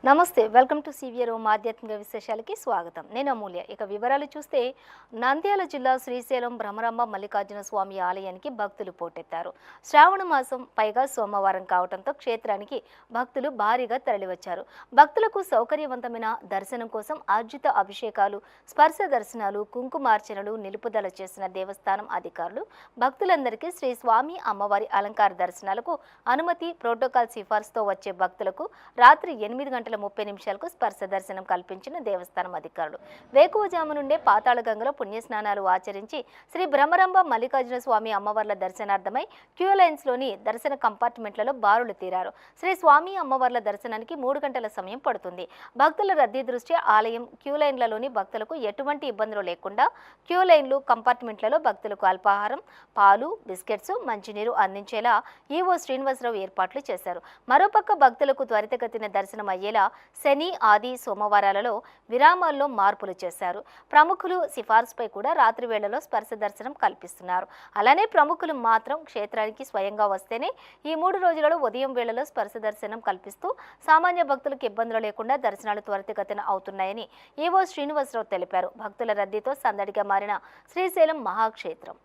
నమస్తే, welcome to CVR ఓం ఆధ్యాత్మిక విశేషాలకి స్వాగతం. నేను అమూల్య. ఇక వివరాలు చూస్తే, నంద్యాల జిల్లా శ్రీశైలం భ్రమరాంబ మల్లికార్జున స్వామి ఆలయానికి భక్తులు పోటెత్తారు. శ్రావణ మాసం పైగా సోమవారం కావడంతో క్షేత్రానికి భక్తులు భారీగా తరలివచ్చారు. భక్తులకు సౌకర్యవంతమైన దర్శనం కోసం ఆర్జిత అభిషేకాలు, స్పర్శ దర్శనాలు, కుంకుమార్చనలు నిలుపుదల చేసిన దేవస్థానం అధికారులు భక్తులందరికీ శ్రీ స్వామి అమ్మవారి అలంకార దర్శనాలకు అనుమతి, ప్రోటోకాల్ సిఫార్సుతో వచ్చే భక్తులకు రాత్రి 8:30 స్పర్శ దర్శనం కల్పించిన దేవస్థానం అధికారులు వేకువజాము నుండే పాతాళగంగలో పుణ్యస్నానాలు ఆచరించి శ్రీ భ్రమరాంబ మల్లికార్జున స్వామి అమ్మవార్ల దర్శనార్థమై క్యూ లైన్స్లోని దర్శన కంపార్ట్మెంట్లలో బారులు తీరారు. శ్రీ స్వామి అమ్మవార్ల దర్శనానికి 3 గంటల సమయం పడుతుంది. భక్తుల రద్దీ దృష్ట్యా ఆలయం క్యూ లైన్లలోని భక్తులకు ఎటువంటి ఇబ్బందులు లేకుండా క్యూ లైన్లు, కంపార్ట్మెంట్లలో భక్తులకు అల్పాహారం, పాలు, బిస్కెట్స్, మంచినీరు అందించేలా ఈవో శ్రీనివాసరావు ఏర్పాట్లు చేశారు. మరోపక్క భక్తులకు త్వరితగతిన దర్శనం అయ్యేలా శని, ఆది, సోమవారాలలో విరామాల్లో మార్పులు చేశారు. ప్రముఖులు సిఫార్సుపై కూడా రాత్రి వేళలో స్పర్శ దర్శనం కల్పిస్తున్నారు. అలానే ప్రముఖులు మాత్రం క్షేత్రానికి స్వయంగా వస్తేనే ఈ 3 రోజులలో ఉదయం వేళలో స్పర్శ దర్శనం కల్పిస్తూ సామాన్య భక్తులకు ఇబ్బందులు లేకుండా దర్శనాలు త్వరితగతిన అవుతున్నాయని ఈవో శ్రీనివాసరావు తెలిపారు. భక్తుల రద్దీతో సందడిగా మారిన శ్రీశైలం మహాక్షేత్రం.